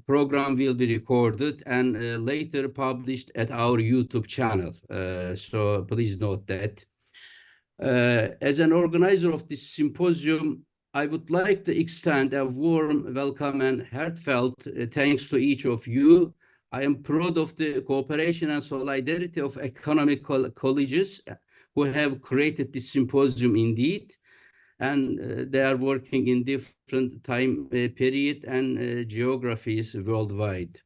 program will be recorded and later published at our YouTube channel. So please note that. As an organizer of this symposium, I would like to extend a warm welcome and heartfelt thanks to each of you. I am proud of the cooperation and solidarity of economic colleges who have created this symposium indeed. And they are working in different time period and geographies worldwide.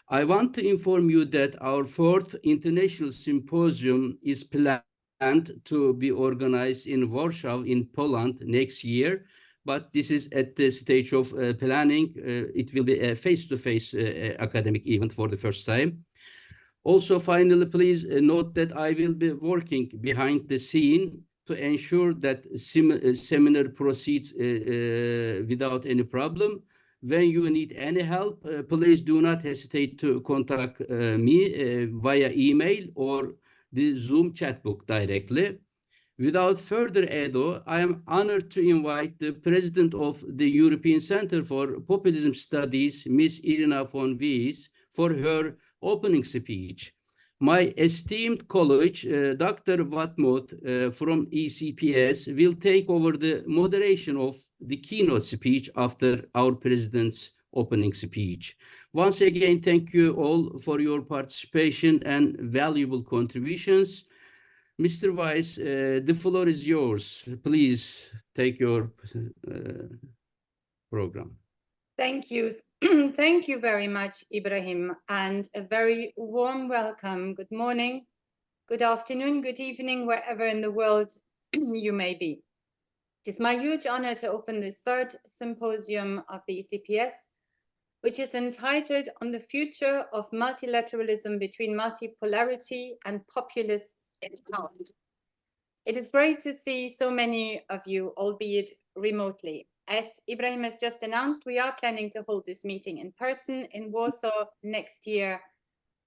I want to inform you that our 4th International Symposium is planned to be organized in Warsaw in Poland next year, but this is at the stage of planning. It will be a face-to-face academic event for the first time. Also, finally, please note that I will be working behind the scene to ensure that seminar proceeds without any problem. When you need any help, please do not hesitate to contact me via email or the Zoom chat book directly. Without further ado, I am honored to invite the President of the European Center for Populism Studies, Ms. Irina von WIESE, for her opening speech. My esteemed colleague, Dr. WATMOUGH from ECPS, will take over the moderation of the keynote speech after our President's opening speech. Once again, thank you all for your participation and valuable contributions. Mr. Weiss, the floor is yours. Please take your program. Thank you. Thank you very much, Ibrahim, and a very warm welcome. Good morning, good afternoon, good evening, wherever in the world you may be. It is my huge honor to open the 3rd symposium of the ECPS, which is entitled On the Future of Multilateralism Between Multipolarity and Populists in Power. It is great to see so many of you, albeit remotely. As Ibrahim has just announced, we are planning to hold this meeting in person in Warsaw next year,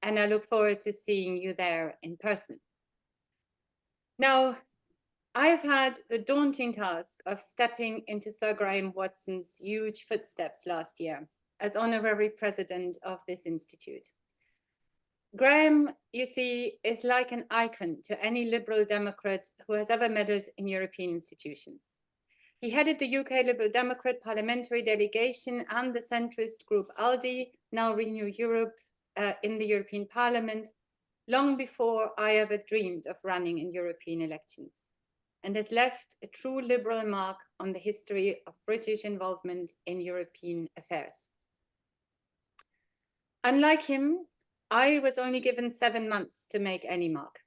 and I look forward to seeing you there in person. Now, I've had the daunting task of stepping into Sir Graham Watson's huge footsteps last year as honorary president of this institute. Graham, you see, is like an icon to any Liberal Democrat who has ever meddled in European institutions. He headed the UK Liberal Democrat parliamentary delegation and the centrist group ALDE, now Renew Europe, in the European Parliament, long before I ever dreamed of running in European elections, and has left a true liberal mark on the history of British involvement in European affairs. Unlike him, I was only given 7 months to make any mark.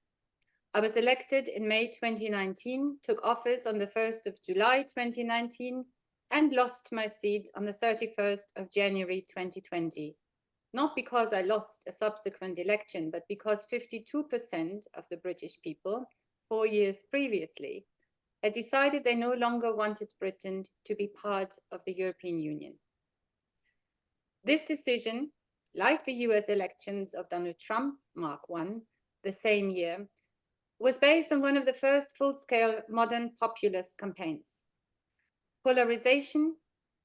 I was elected in May 2019, took office on the 1st of July 2019, and lost my seat on the 31st of January 2020. Not because I lost a subsequent election, but because 52% of the British people, 4 years previously, had decided they no longer wanted Britain to be part of the European Union. This decision, like the US elections of Donald Trump, Mark I, the same year, was based on one of the first full-scale modern populist campaigns. Polarization,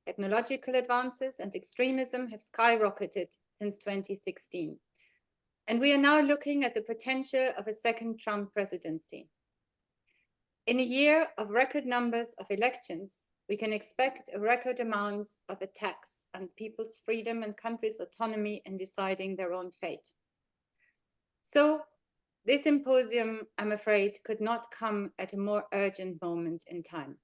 technological advances, and extremism have skyrocketed since 2016. And we are now looking at the potential of a second Trump presidency. In a year of record numbers of elections, we can expect a record amounts of attacks on people's freedom and countries' autonomy in deciding their own fate. So, this symposium, I'm afraid, could not come at a more urgent moment in time.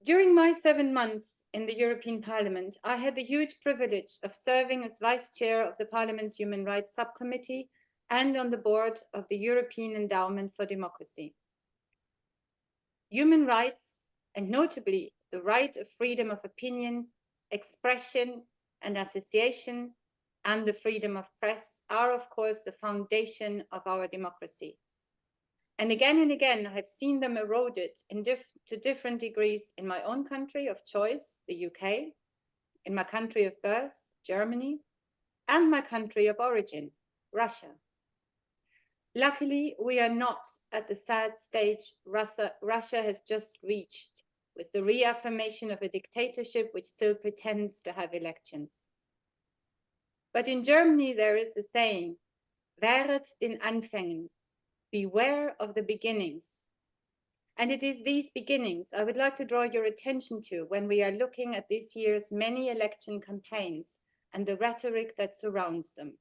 During my 7 months in the European Parliament, I had the huge privilege of serving as Vice Chair of the Parliament's Human Rights Subcommittee and on the board of the European Endowment for Democracy. Human rights, and notably the right of freedom of opinion, expression, and association, and the freedom of press are, of course, the foundation of our democracy. And again, I have seen them eroded to different degrees in my own country of choice, the UK, in my country of birth, Germany, and my country of origin, Russia. Luckily, we are not at the sad stage Russia has just reached, with the reaffirmation of a dictatorship which still pretends to have elections. But in Germany, there is a saying, wehret den Anfängen, beware of the beginnings. And it is these beginnings I would like to draw your attention to when we are looking at this year's many election campaigns and the rhetoric that surrounds them.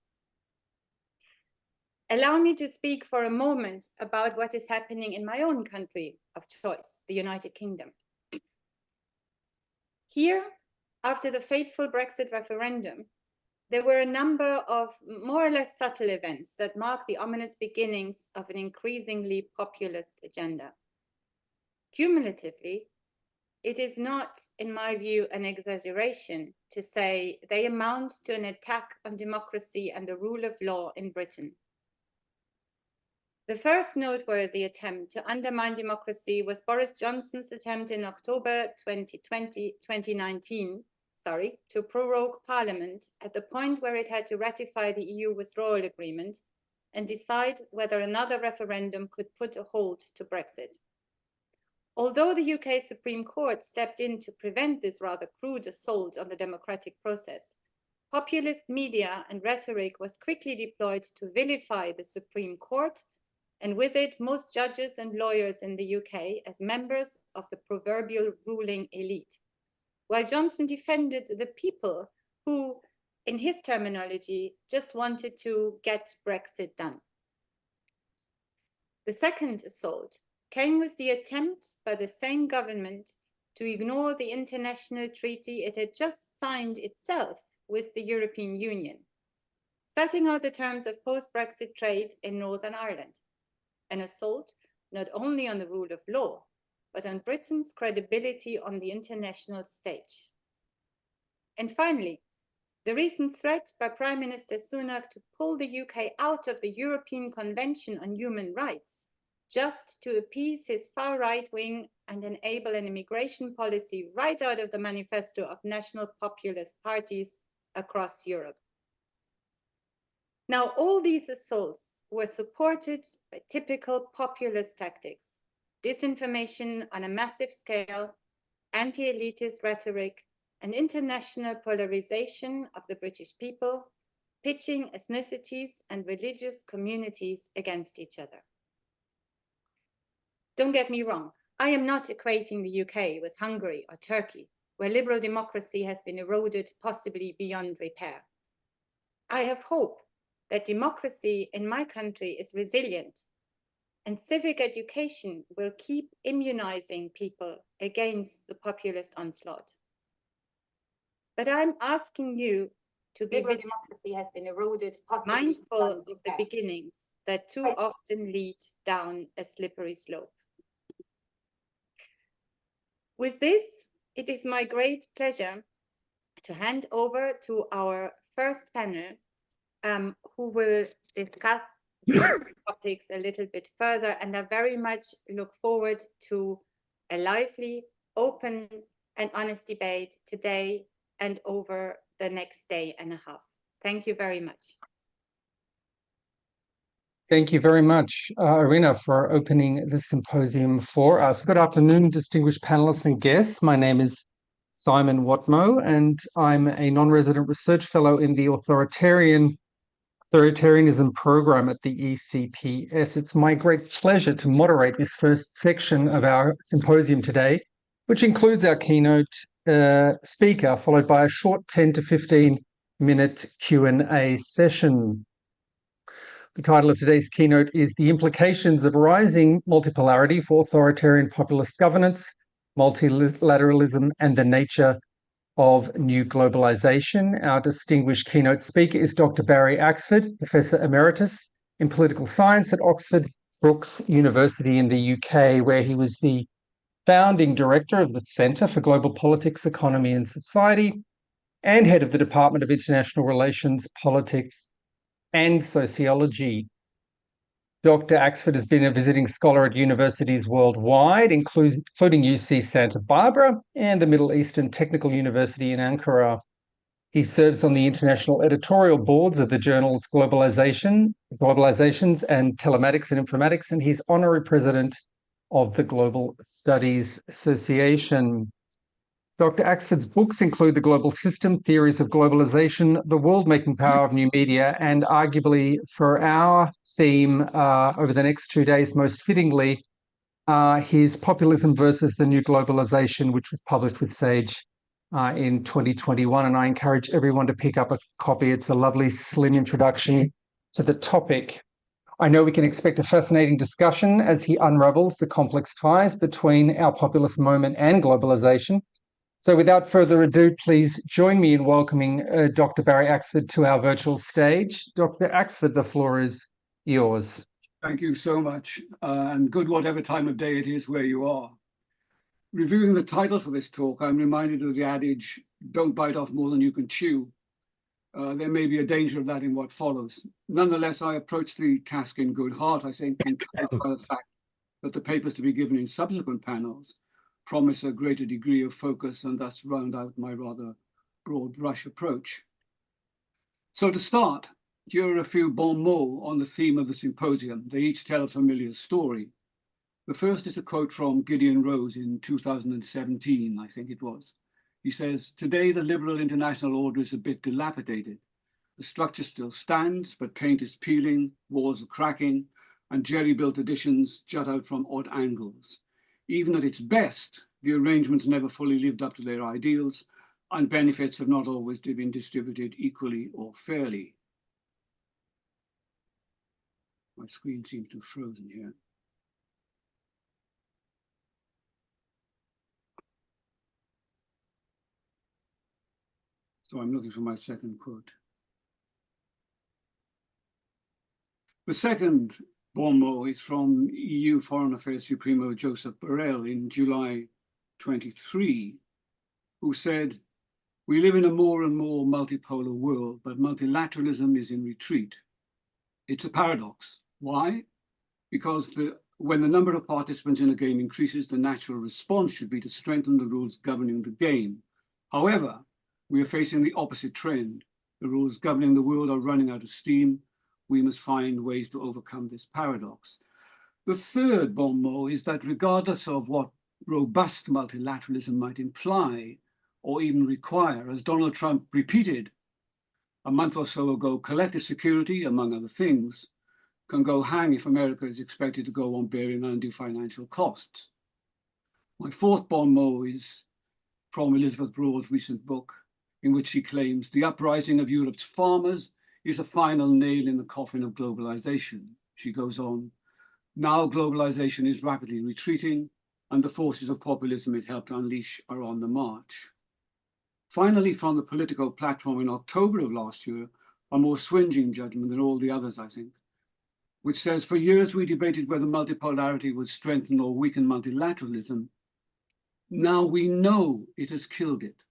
Allow me to speak for a moment about what is happening in my own country of choice, the United Kingdom. Here, after the fateful Brexit referendum, there were a number of more or less subtle events that mark the ominous beginnings of an increasingly populist agenda. Cumulatively, it is not, in my view, an exaggeration to say they amount to an attack on democracy and the rule of law in Britain. The first noteworthy attempt to undermine democracy was Boris Johnson's attempt in October 2019, to prorogue Parliament at the point where it had to ratify the EU withdrawal agreement and decide whether another referendum could put a halt to Brexit. Although the UK Supreme Court stepped in to prevent this rather crude assault on the democratic process, populist media and rhetoric was quickly deployed to vilify the Supreme Court, and with it most judges and lawyers in the UK as members of the proverbial ruling elite, while Johnson defended the people who, in his terminology, just wanted to get Brexit done. The second assault came with the attempt by the same government to ignore the international treaty it had just signed itself with the European Union, setting out the terms of post-Brexit trade in Northern Ireland, an assault not only on the rule of law, but on Britain's credibility on the international stage. And finally, the recent threat by Prime Minister Sunak to pull the UK out of the European Convention on Human Rights just to appease his far-right wing and enable an immigration policy right out of the manifesto of national populist parties across Europe. Now, all these assaults were supported by typical populist tactics: disinformation on a massive scale, anti-elitist rhetoric, and international polarization of the British people, pitching ethnicities and religious communities against each other. Don't get me wrong, I am not equating the UK with Hungary or Turkey, where liberal democracy has been eroded possibly beyond repair. I have hope that democracy in my country is resilient, and civic education will keep immunizing people against the populist onslaught. But I'm asking you to be democracy has been eroded, mindful of the beginnings that too often lead down a slippery slope. With this, it is my great pleasure to hand over to our first panel, who will discuss these topics a little bit further, and I very much look forward to a lively, open, and honest debate today and over the next day and a half. Thank you very much. Thank you very much, Irina, for opening the symposium for us. Good afternoon, distinguished panelists and guests. My name is Simon WATMOUGH, and I'm a non-resident research fellow in the Authoritarianism program at the ECPS. It's my great pleasure to moderate this first section of our symposium today, which includes our keynote speaker, followed by a short 10 to 15-minute Q&A session. The title of today's keynote is The Implications of Rising Multipolarity for Authoritarian Populist Governance, Multilateralism, and the Nature of New Globalization. Our distinguished keynote speaker is Dr. Barrie AXFORD, Professor Emeritus in Political Science at Oxford Brookes University in the UK, where he was the founding director of the Centre for Global Politics, Economy and Society, and head of the Department of International Relations, Politics and Sociology. Dr. AXFORD has been a visiting scholar at universities worldwide, including UC Santa Barbara and the Middle Eastern Technical University in Ankara. He serves on the international editorial boards of the journals Globalizations and Telematics and Informatics, and he's honorary president of the Global Studies Association. Dr. AXFORD's books include The Global System, Theories of Globalization, The World-Making Power of New Media, and arguably for our theme over the next 2 days, most fittingly, his Populism versus the New Globalization, which was published with Sage in 2021. And I encourage everyone to pick up a copy. It's a lovely, slim introduction to the topic. I know we can expect a fascinating discussion as he unravels the complex ties between our populist moment and globalization. So without further ado, please join me in welcoming Dr. Barrie AXFORD to our virtual stage. Dr. AXFORD, the floor is yours. Thank you so much, and good whatever time of day it is where you are. Reviewing the title for this talk, I'm reminded of the adage, don't bite off more than you can chew. There may be a danger of that in what follows. Nonetheless, I approach the task in good heart, I think, encouraged by the fact that the papers to be given in subsequent panels promise a greater degree of focus and thus round out my rather broad brush approach. So to start, here are a few bon mots on the theme of the symposium. They each tell a familiar story. The first is a quote from Gideon Rose in 2017, I think it was. He says, "Today the liberal international order is a bit dilapidated. The structure still stands, but paint is peeling, walls are cracking, and jerry-built additions jut out from odd angles. Even at its best, the arrangements never fully lived up to their ideals, and benefits have not always been distributed equally or fairly." My screen seems to have frozen here. So I'm looking for my second quote. The second bon mot is from EU Foreign Affairs Supremo Joseph Borrell in July 23, who said, "We live in a more and more multipolar world, but multilateralism is in retreat. It's a paradox. Why? Because when the number of participants in a game increases, the natural response should be to strengthen the rules governing the game. However, we are facing the opposite trend. The rules governing the world are running out of steam. We must find ways to overcome this paradox." The third bon mot is that regardless of what robust multilateralism might imply or even require, as Donald Trump repeated a month or so ago, collective security, among other things, can go hang if America is expected to go on bearing undue financial costs. My fourth bon mot is from Elizabeth Broad's recent book, in which she claims the uprising of Europe's farmers is a final nail in the coffin of globalization. She goes on, "Now globalization is rapidly retreating, and the forces of populism it helped unleash are on the march." Finally, from the political platform in October of last year, a more swingeing judgment than all the others, I think, which says, "For years we debated whether multipolarity would strengthen or weaken multilateralism. Now we know it has killed it."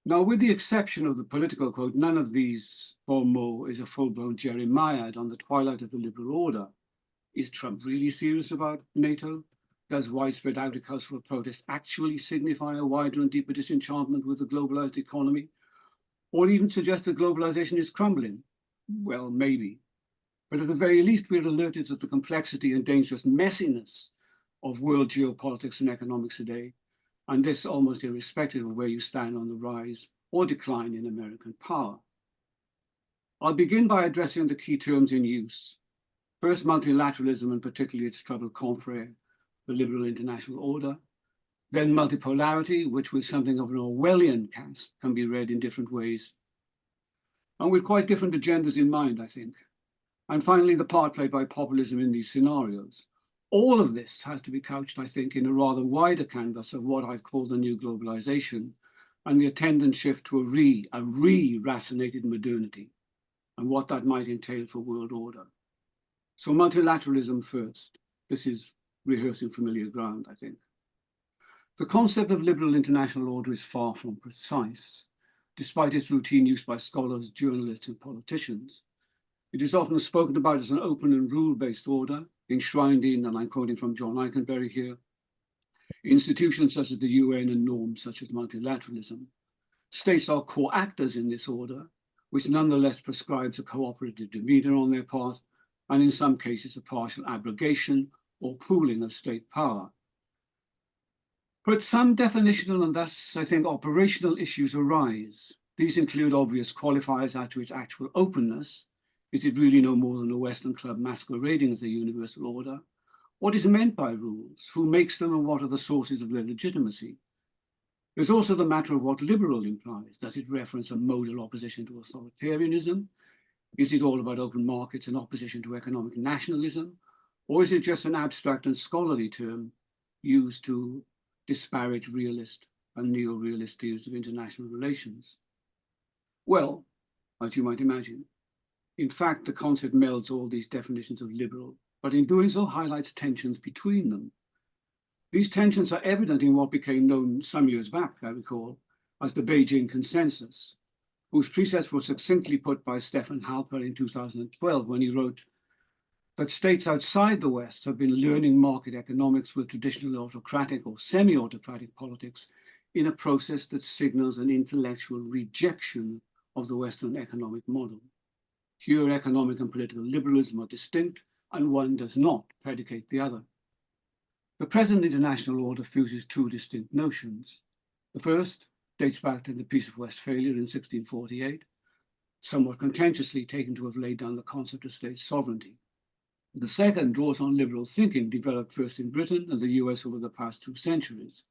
Now, with the exception of the political quote, none of these bon mots is a full-blown jeremiad on the twilight of the liberal order. Is Trump really serious about NATO? Does widespread agricultural protest actually signify a wider and deeper disenchantment with the globalized economy? Or even suggest that globalization is crumbling? Well, maybe. But at the very least, we're alerted to the complexity and dangerous messiness of world geopolitics and economics today, and this almost irrespective of where you stand on the rise or decline in American power. I'll begin by addressing the key terms in use. First, multilateralism, and particularly its troubled confrere, the liberal international order. Then multipolarity, which with something of an Orwellian cast can be read in different ways, and with quite different agendas in mind, I think. And finally, the part played by populism in these scenarios. All of this has to be couched, I think, in a rather wider canvas of what I've called the new globalization and the attendant shift to a re-racinated modernity and what that might entail for world order. So multilateralism first. This is rehearsing familiar ground, I think. The concept of liberal international order is far from precise, despite its routine use by scholars, journalists, and politicians. It is often spoken about as an open and rule-based order, enshrined in, and I'm quoting from John Eikenberry here, institutions such as the UN and norms such as multilateralism. States are core actors in this order, which nonetheless prescribes a cooperative demeanor on their part, and in some cases a partial abrogation or pooling of state power. But some definitional and thus, I think, operational issues arise. These include obvious qualifiers as to its actual openness. Is it really no more than a Western club masquerading as a universal order? What is meant by rules? Who makes them and what are the sources of their legitimacy? There's also the matter of what liberal implies. Does it reference a modal opposition to authoritarianism? Is it all about open markets and opposition to economic nationalism? Or is it just an abstract and scholarly term used to disparage realist and neo-realist theories of international relations? Well, as you might imagine, in fact, the concept melds all these definitions of liberal, but in doing so highlights tensions between them. These tensions are evident in what became known some years back, I recall, as the Beijing Consensus, whose precepts were succinctly put by Stefan Halper in 2012 when he wrote that states outside the West have been learning market economics with traditional autocratic or semi-autocratic politics in a process that signals an intellectual rejection of the Western economic model. Here, economic and political liberalism are distinct, and one does not predicate the other. The present international order fuses two distinct notions. The first dates back to the Peace of Westphalia in 1648, somewhat contentiously taken to have laid down the concept of state sovereignty. The second draws on liberal thinking developed first in Britain and the US over the past 2 centuries.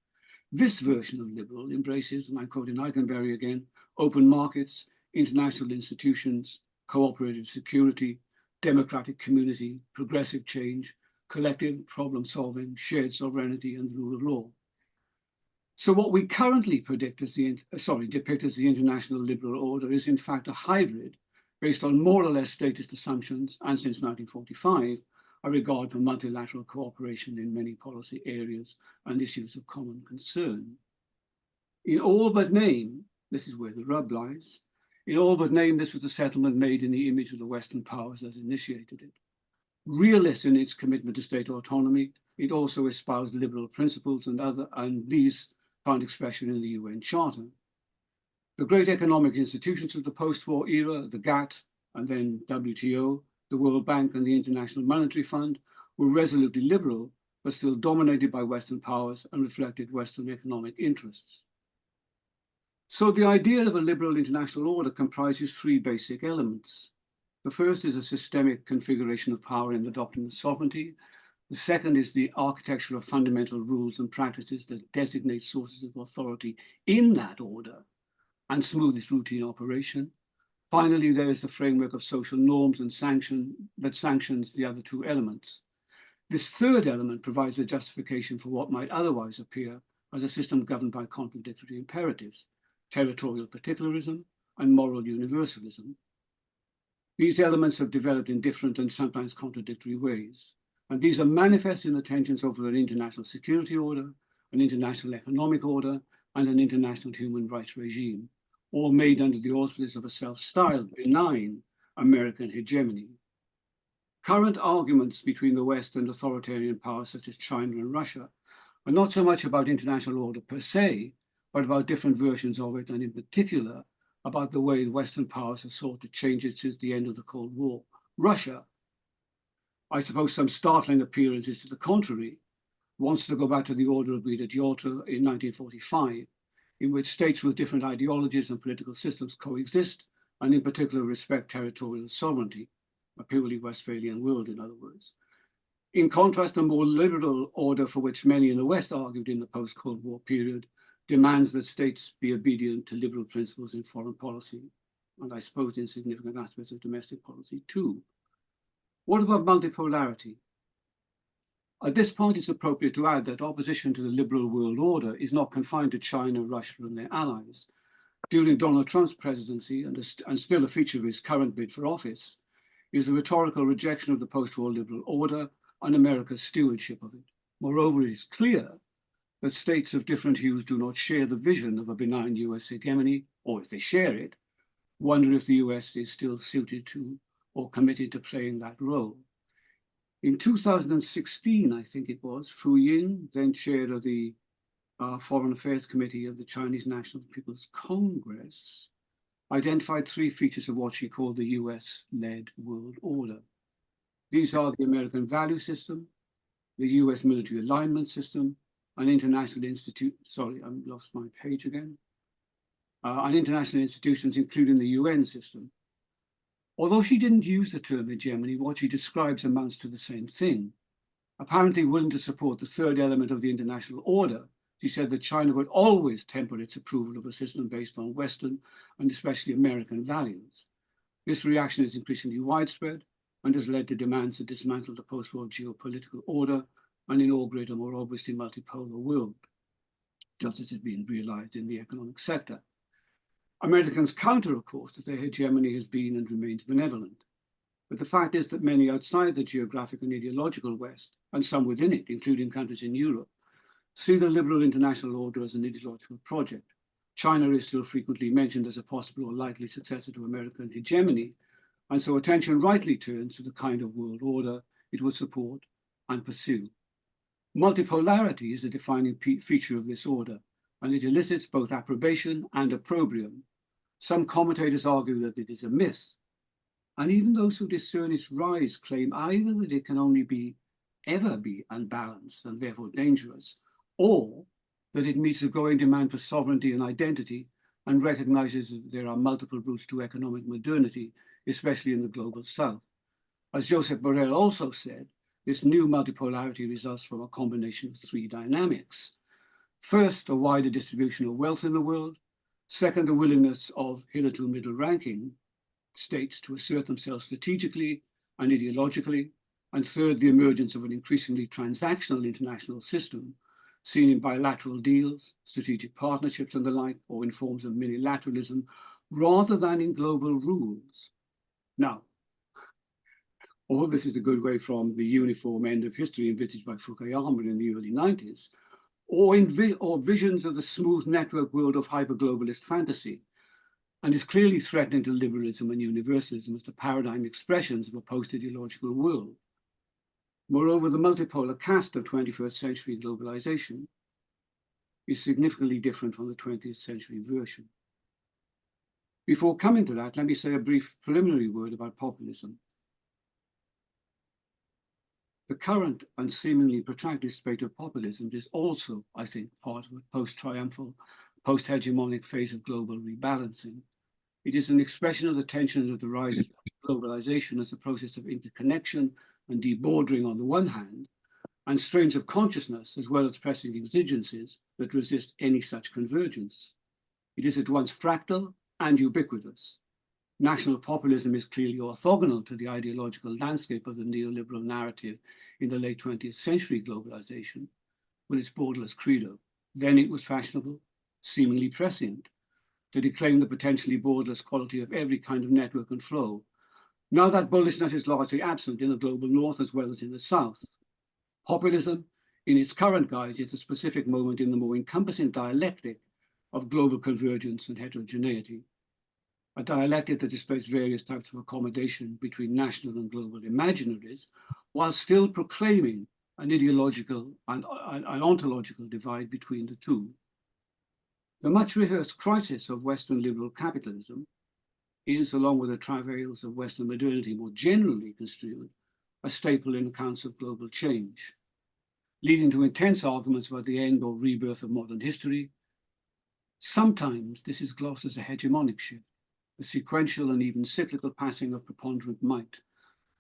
This version of liberal embraces, and I'm quoting Eikenberry again, open markets, international institutions, cooperative security, democratic community, progressive change, collective problem solving, shared sovereignty, and the rule of law. So what we currently depict as the international liberal order is in fact a hybrid based on more or less statist assumptions, and since 1945, a regard for multilateral cooperation in many policy areas and issues of common concern. In all but name, this is where the rub lies, in all but name, this was a settlement made in the image of the Western powers that initiated it. Realist in its commitment to state autonomy, it also espoused liberal principles and these found expression in the UN Charter. The great economic institutions of the post-war era, the GATT and then WTO, the World Bank and the International Monetary Fund, were resolutely liberal, but still dominated by Western powers and reflected Western economic interests. So the idea of a liberal international order comprises 3 basic elements. The first is a systemic configuration of power in the doctrine of sovereignty. The second is the architecture of fundamental rules and practices that designate sources of authority in that order and smooth its routine operation. Finally, there is the framework of social norms and that sanctions the other 2 elements. This third element provides a justification for what might otherwise appear as a system governed by contradictory imperatives, territorial particularism and moral universalism. These elements have developed in different and sometimes contradictory ways, and these are manifest in the tensions over an international security order, an international economic order, and an international human rights regime, all made under the auspices of a self-styled benign American hegemony. Current arguments between the West and authoritarian powers such as China and Russia are not so much about international order per se, but about different versions of it, and in particular, about the way Western powers have sought to change it since the end of the Cold War. Russia, I suppose some startling appearances to the contrary, wants to go back to the order agreed at Yalta in 1945, in which states with different ideologies and political systems coexist, and in particular respect territorial sovereignty, a purely Westphalian world, in other words. In contrast, the more liberal order for which many in the West argued in the post-Cold War period demands that states be obedient to liberal principles in foreign policy, and I suppose in significant aspects of domestic policy too. What about multipolarity? At this point, it's appropriate to add that opposition to the liberal world order is not confined to China, Russia, and their allies. During Donald Trump's presidency, and still a feature of his current bid for office, is the rhetorical rejection of the post-war liberal order and America's stewardship of it. Moreover, it is clear that states of different hues do not share the vision of a benign US hegemony, or if they share it, wonder if the US is still suited to or committed to playing that role. In 2016, I think it was, Fu Ying, then chair of the Foreign Affairs Committee of the Chinese National People's Congress, identified 3 features of what she called the US-led world order. These are the American value system, the US military alignment system, an international institute, sorry, I lost my page again, and international institutions, including the UN system. Although she didn't use the term hegemony, what she describes amounts to the same thing. Apparently willing to support the third element of the international order, she said that China would always temper its approval of a system based on Western and especially American values. This reaction is increasingly widespread and has led to demands to dismantle the post-war geopolitical order and inaugurate a more obviously multipolar world, just as it's been realized in the economic sector. Americans counter, of course, that their hegemony has been and remains benevolent. But the fact is that many outside the geographic and ideological West, and some within it, including countries in Europe, see the liberal international order as an ideological project. China is still frequently mentioned as a possible or likely successor to American hegemony, and so attention rightly turns to the kind of world order it would support and pursue. Multipolarity is a defining feature of this order, and it elicits both approbation and opprobrium. Some commentators argue that it is a myth, and even those who discern its rise claim either that it can only ever be unbalanced and therefore dangerous, or that it meets the growing demand for sovereignty and identity and recognizes that there are multiple routes to economic modernity, especially in the global south. As Joseph Borrell also said, this new multipolarity results from a combination of three dynamics. First, a wider distribution of wealth in the world. Second, the willingness of hitherto middle-ranking states to assert themselves strategically and ideologically. And third, the emergence of an increasingly transactional international system, seen in bilateral deals, strategic partnerships and the like, or in forms of multilateralism, rather than in global rules. Now, all this is a good way from the uniform end of history envisaged by Fukuyama in the early 90s, or visions of the smooth network world of hyperglobalist fantasy, and is clearly threatening to liberalism and universalism as the paradigm expressions of a post-ideological world. Moreover, the multipolar cast of 21st century globalization is significantly different from the 20th century version. Before coming to that, let me say a brief preliminary word about populism. The current and seemingly protracted spate of populism is also, I think, part of a post-triumphal, post-hegemonic phase of global rebalancing. It is an expression of the tensions of the rise of globalization as a process of interconnection and debordering on the one hand, and strains of consciousness as well as pressing exigencies that resist any such convergence. It is at once fractal and ubiquitous. National populism is clearly orthogonal to the ideological landscape of the neoliberal narrative in the late 20th century globalization, with its borderless credo. Then it was fashionable, seemingly prescient, to declaim the potentially borderless quality of every kind of network and flow. Now that bullishness is largely absent in the global north as well as in the south. Populism, in its current guise, is a specific moment in the more encompassing dialectic of global convergence and heterogeneity, a dialectic that displays various types of accommodation between national and global imaginaries, while still proclaiming an ideological and an ontological divide between the two. The much rehearsed crisis of Western liberal capitalism is, along with the travails of Western modernity more generally construed, a staple in accounts of global change, leading to intense arguments about the end or rebirth of modern history. Sometimes this is glossed as a hegemonic shift, the sequential and even cyclical passing of preponderant might.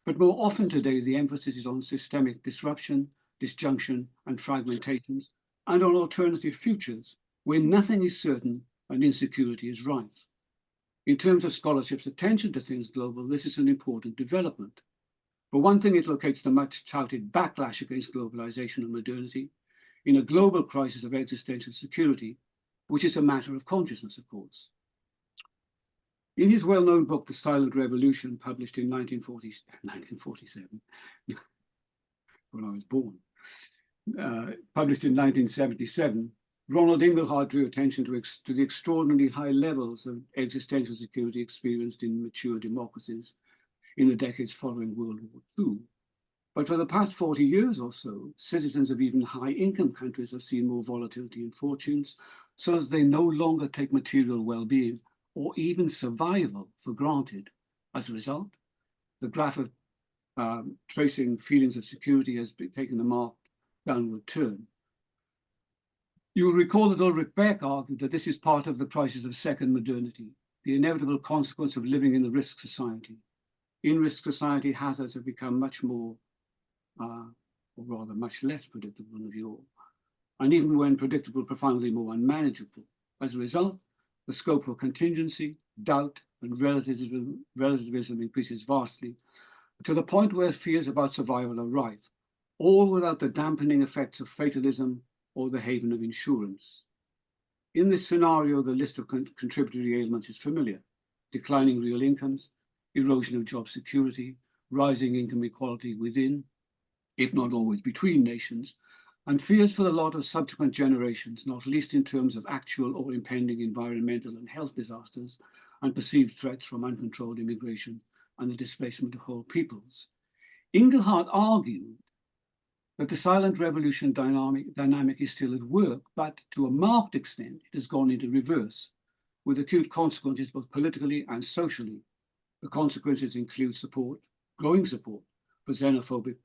But more often today, the emphasis is on systemic disruption, disjunction, and fragmentations, and on alternative futures where nothing is certain and insecurity is rife. In terms of scholarship's attention to things global, this is an important development. For one thing, it locates the much touted backlash against globalization and modernity in a global crisis of existential security, which is a matter of consciousness, of course. In his well-known book, The Silent Revolution, published in 1947, when I was born, published in 1977, Ronald Inglehart drew attention to the extraordinarily high levels of existential security experienced in mature democracies in the decades following World War II. But for the past 40 years or so, citizens of even high-income countries have seen more volatility in fortunes, so that they no longer take material well-being or even survival for granted. As a result, the graph of tracing feelings of security has taken a marked downward turn. You will recall that Ulrich Beck argued that this is part of the crisis of second modernity, the inevitable consequence of living in the risk society. In risk society, hazards have become much more, or rather much less predictable than of yore, and even when predictable, profoundly more unmanageable. As a result, the scope for contingency, doubt, and relativism increases vastly, to the point where fears about survival are rife, all without the dampening effects of fatalism or the haven of insurance. In this scenario, the list of contributory ailments is familiar: declining real incomes, erosion of job security, rising income equality within, if not always between nations, and fears for the lot of subsequent generations, not least in terms of actual or impending environmental and health disasters, and perceived threats from uncontrolled immigration and the displacement of whole peoples. Inglehart argued that the silent revolution dynamic is still at work, but to a marked extent, it has gone into reverse, with acute consequences both politically and socially. The consequences include growing support for xenophobic,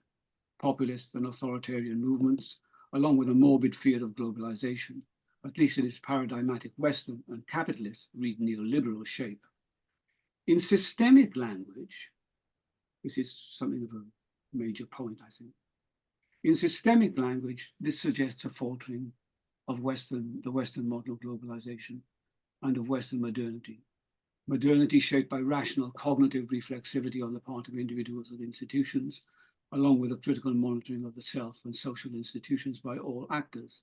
populist and authoritarian movements, along with a morbid fear of globalization, at least in its paradigmatic Western and capitalist, read neoliberal shape. In systemic language, this is something of a major point, I think. In systemic language, this suggests a faltering of the Western model of globalization and of Western modernity. Modernity shaped by rational cognitive reflexivity on the part of individuals and institutions, along with a critical monitoring of the self and social institutions by all actors.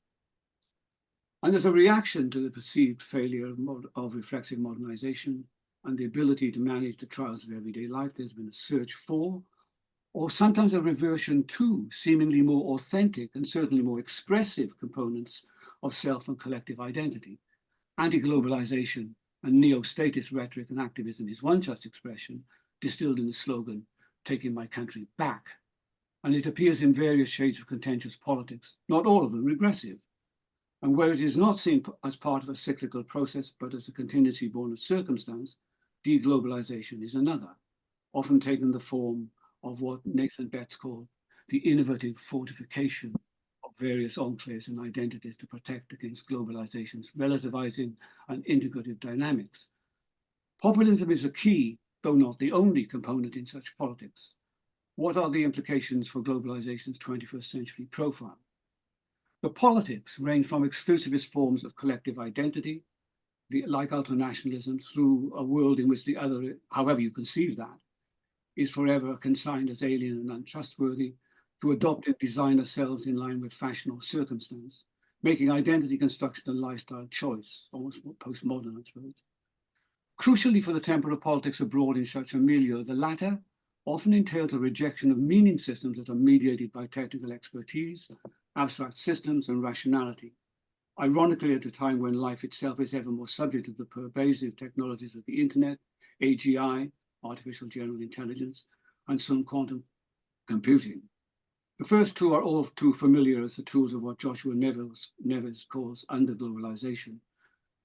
And as a reaction to the perceived failure of reflexive modernization and the ability to manage the trials of everyday life, there's been a search for, or sometimes a reversion to, seemingly more authentic and certainly more expressive components of self and collective identity. Anti-globalization and neo-statist rhetoric and activism is one such expression, distilled in the slogan, "Taking my country back." And it appears in various shades of contentious politics, not all of them regressive. And where it is not seen as part of a cyclical process, but as a contingency born of circumstance, deglobalization is another, often taking the form of what Nathan Betts called the innovative fortification of various enclaves and identities to protect against globalization's relativizing and integrative dynamics. Populism is a key, though not the only component in such politics. What are the implications for globalization's 21st century profile? The politics range from exclusivist forms of collective identity, like ultranationalism, through a world in which the other, however you conceive that, is forever consigned as alien and untrustworthy, to adopt and design ourselves in line with fashion or circumstance, making identity construction a lifestyle choice, almost postmodern, I suppose. Crucially for the temper of politics abroad in such a milieu, the latter often entails a rejection of meaning systems that are mediated by technical expertise, abstract systems, and rationality. Ironically, at a time when life itself is ever more subject to the pervasive technologies of the internet, AGI, artificial general intelligence, and some quantum computing. The first two are all too familiar as the tools of what Joshua Neves calls under-globalization,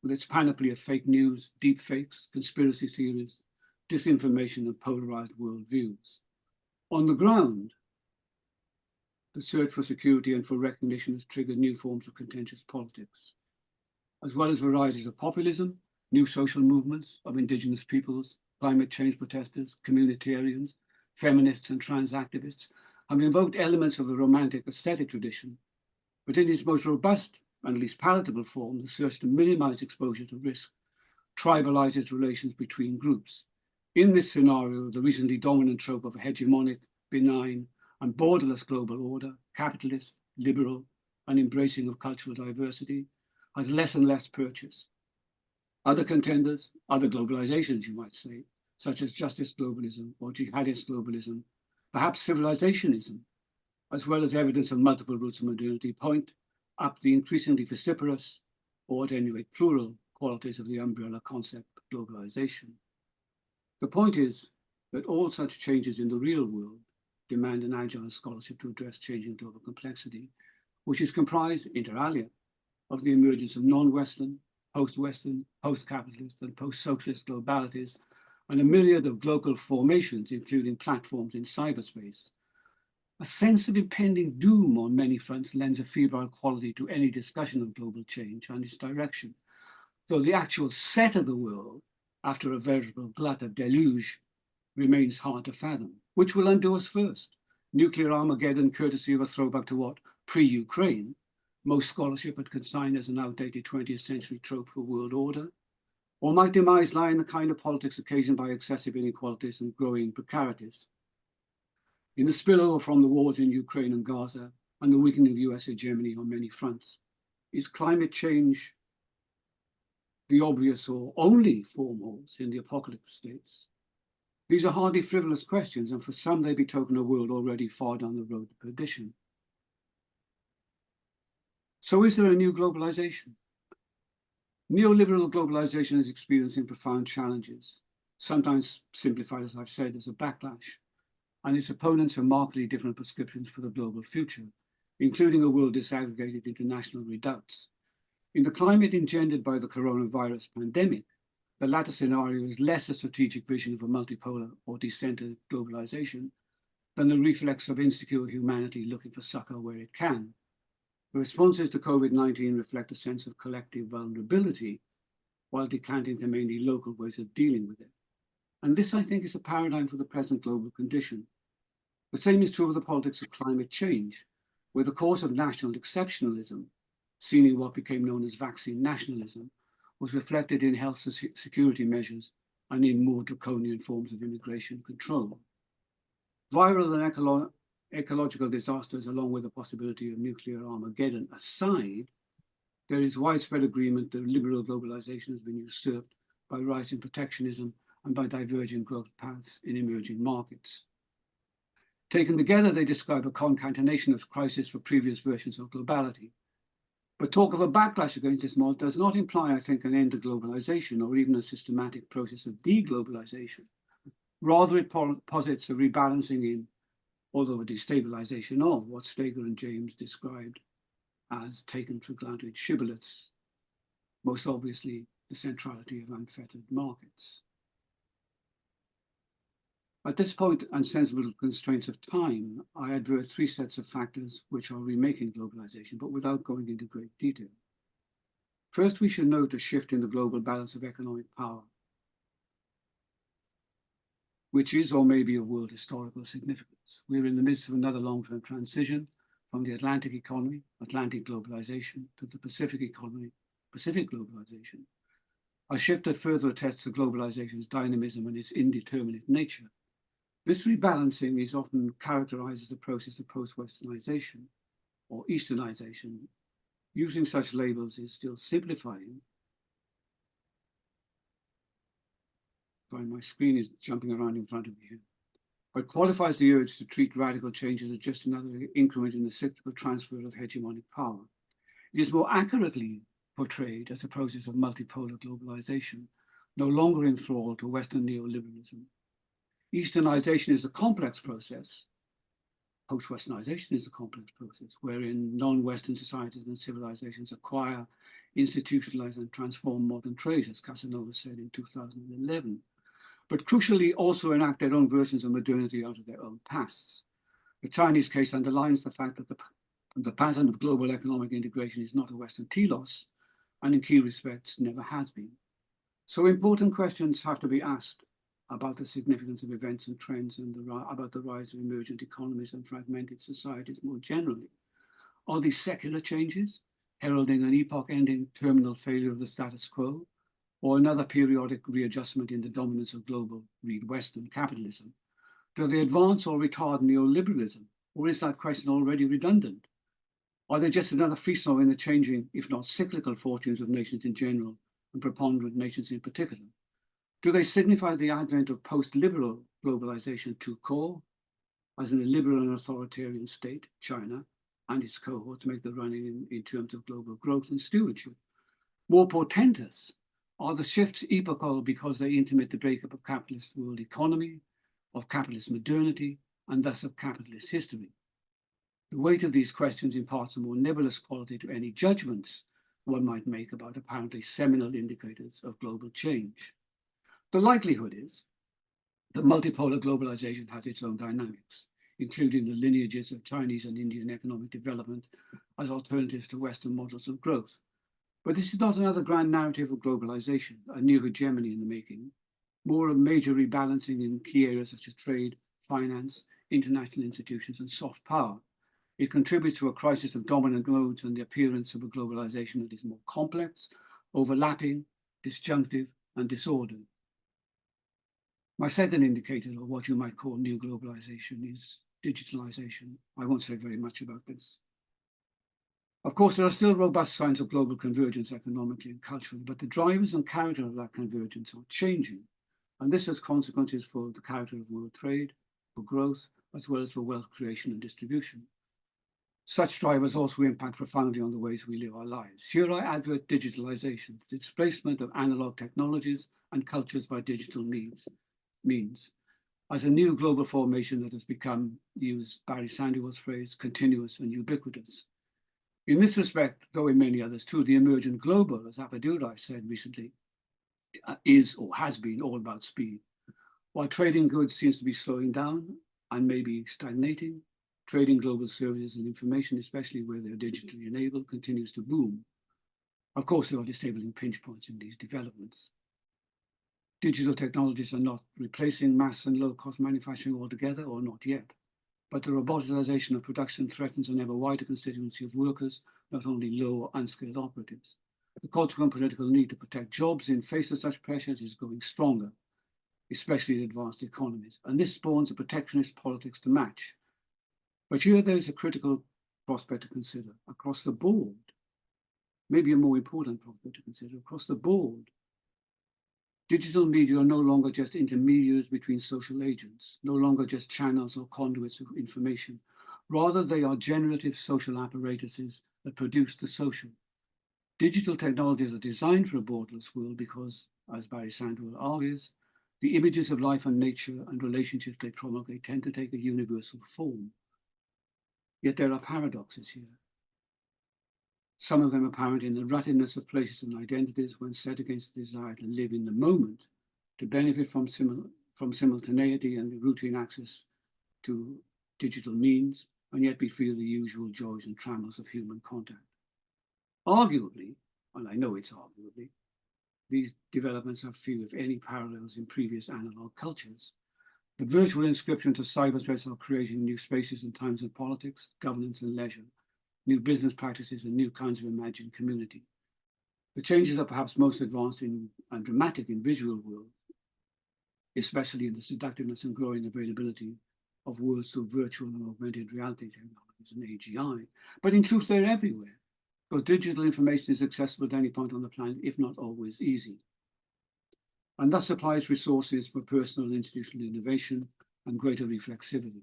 with its panoply of fake news, deep fakes, conspiracy theories, disinformation, and polarized worldviews. On the ground, the search for security and for recognition has triggered new forms of contentious politics, as well as varieties of populism, new social movements of indigenous peoples, climate change protesters, communitarians, feminists, and trans activists have invoked elements of the romantic aesthetic tradition, but in its most robust and least palatable form, the search to minimize exposure to risk tribalizes relations between groups. In this scenario, the recently dominant trope of a hegemonic, benign, and borderless global order, capitalist, liberal, and embracing of cultural diversity, has less and less purchase. Other contenders, other globalizations, you might say, such as justice globalism or jihadist globalism, perhaps civilizationism, as well as evidence of multiple roots of modernity, point up the increasingly vociferous, or at any rate plural, qualities of the umbrella concept of globalization. The point is that all such changes in the real world demand an agile scholarship to address changing global complexity, which is comprised, inter alia, of the emergence of non-Western, post-Western, post-capitalist, and post-socialist globalities, and a myriad of global formations, including platforms in cyberspace. A sense of impending doom on many fronts lends a febrile quality to any discussion of global change and its direction, though the actual set of the world, after a veritable glut of deluge, remains hard to fathom. Which will undo us first? Nuclear Armageddon, courtesy of a throwback to what, pre-Ukraine, most scholarship had consigned as an outdated 20th century trope for world order? Or might demise lie in the kind of politics occasioned by excessive inequalities and growing precarities? In the spillover from the wars in Ukraine and Gaza and the weakening of US hegemony on many fronts, is climate change the obvious or only foremost in the apocalypse states? These are hardly frivolous questions, and for some they betoken a world already far down the road to perdition. So is there a new globalization? Neoliberal globalization is experiencing profound challenges, sometimes simplified, as I've said, as a backlash, and its opponents have markedly different prescriptions for the global future, including a world disaggregated into national redoubts. In the climate engendered by the coronavirus pandemic, the latter scenario is less a strategic vision of a multipolar or decentered globalization than the reflex of insecure humanity looking for succor where it can. The responses to COVID-19 reflect a sense of collective vulnerability while decanting to mainly local ways of dealing with it. And this, I think, is a paradigm for the present global condition. The same is true of the politics of climate change, where the course of national exceptionalism, seen in what became known as vaccine nationalism, was reflected in health security measures and in more draconian forms of immigration control. Viral and ecological disasters, along with the possibility of nuclear Armageddon aside, there is widespread agreement that liberal globalization has been usurped by rising protectionism and by divergent growth paths in emerging markets. Taken together, they describe a concatenation of crisis for previous versions of globality. But talk of a backlash against this model does not imply, I think, an end to globalization or even a systematic process of deglobalization. Rather, it posits a rebalancing in, although a destabilization of, what Steger and James described as taken for granted shibboleths, most obviously the centrality of unfettered markets. At this point and sensible constraints of time, I advert three sets of factors which are remaking globalization, but without going into great detail. First, we should note a shift in the global balance of economic power, which is or may be of world historical significance. We're in the midst of another long-term transition from the Atlantic economy, Atlantic globalization, to the Pacific economy, Pacific globalization, a shift that further attests to globalization's dynamism and its indeterminate nature. This rebalancing is often characterized as a process of post-Westernization or Easternization. Using such labels is still simplifying. Sorry, my screen is jumping around in front of me here. But qualifies the urge to treat radical changes as just another increment in the cyclical transfer of hegemonic power. It is more accurately portrayed as a process of multipolar globalization, no longer enthralled to Western neoliberalism. Easternization is a complex process. Post-Westernization is a complex process wherein non-Western societies and civilizations acquire, institutionalize, and transform modern trades, as Casanova said in 2011, but crucially also enact their own versions of modernity out of their own pasts. The Chinese case underlines the fact that the pattern of global economic integration is not a Western telos, and in key respects never has been. So important questions have to be asked about the significance of events and trends and about the rise of emergent economies and fragmented societies more generally. Are these secular changes, heralding an epoch-ending terminal failure of the status quo, or another periodic readjustment in the dominance of global, read Western capitalism? Do they advance or retard neoliberalism, or is that question already redundant? Are they just another frisson in the changing, if not cyclical, fortunes of nations in general and preponderant nations in particular? Do they signify the advent of post-liberal globalization to core, as in a liberal and authoritarian state, China, and its cohorts make the running in terms of global growth and stewardship? More portentous, are the shifts epochal because they intimate the breakup of capitalist world economy, of capitalist modernity, and thus of capitalist history? The weight of these questions imparts a more nebulous quality to any judgments one might make about apparently seminal indicators of global change. The likelihood is that multipolar globalization has its own dynamics. including the lineages of Chinese and Indian economic development as alternatives to Western models of growth. But this is not another grand narrative of globalization, a new hegemony in the making, more a major rebalancing in key areas such as trade, finance, international institutions, and soft power. It contributes to a crisis of dominant modes and the appearance of a globalization that is more complex, overlapping, disjunctive, and disordered. My second indicator of what you might call new globalization is digitalization. I won't say very much about this. Of course, there are still robust signs of global convergence economically and culturally, but the drivers and character of that convergence are changing. And this has consequences for the character of world trade, for growth, as well as for wealth creation and distribution. Such drivers also impact profoundly on the ways we live our lives. Here I advert digitalization, the displacement of analog technologies and cultures by digital means, as a new global formation that has become, use Barry Sandewell's phrase, continuous and ubiquitous. In this respect, though in many others too, the emergent global, as Apadurai said recently, is or has been all about speed. While trading goods seems to be slowing down and maybe stagnating, trading global services and information, especially where they're digitally enabled, continues to boom. Of course, there are disabling pinch points in these developments. Digital technologies are not replacing mass and low-cost manufacturing altogether, or not yet. But the roboticization of production threatens an ever wider constituency of workers, not only low or unskilled operatives. The cultural and political need to protect jobs in face of such pressures is growing stronger, especially in advanced economies. And this spawns a protectionist politics to match. But here there is a critical prospect to consider. Across the board, maybe a more important prospect to consider, across the board, digital media are no longer just intermediaries between social agents, no longer just channels or conduits of information. Rather, they are generative social apparatuses that produce the social. Digital technologies are designed for a borderless world because, as Barry Sandewell argues, the images of life and nature and relationships they promulgate tend to take a universal form. Yet there are paradoxes here. Some of them apparent in the ruttedness of places and identities when set against the desire to live in the moment, to benefit from simultaneity and routine access to digital means, and yet be free of the usual joys and trammels of human contact. Arguably, and I know it's arguably, these developments have few, if any, parallels in previous analog cultures. The virtual inscription to cyberspace are creating new spaces and times of politics, governance, and leisure, new business practices, and new kinds of imagined community. The changes are perhaps most advanced in and dramatic in visual world, especially in the seductiveness and growing availability of worlds through virtual and augmented reality technologies and AGI. But in truth, they're everywhere, because digital information is accessible at any point on the planet, if not always easy. And thus supplies resources for personal and institutional innovation and greater reflexivity,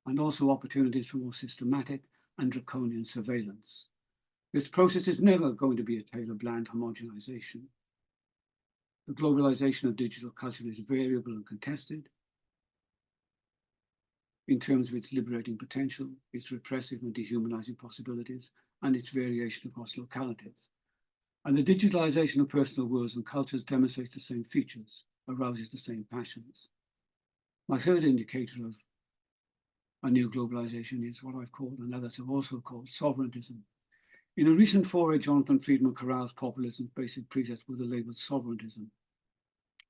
and also opportunities for more systematic and draconian surveillance. This process is never going to be a tale of bland homogenization. The globalization of digital culture is variable and contested in terms of its liberating potential, its repressive and dehumanizing possibilities, and its variation across localities. And the digitalization of personal worlds and cultures demonstrates the same features, arouses the same passions. My third indicator of a new globalization is what I've called, and others have also called, sovereigntism. In a recent foray, Jonathan Friedman corrals populism's basic precepts with the label sovereigntism,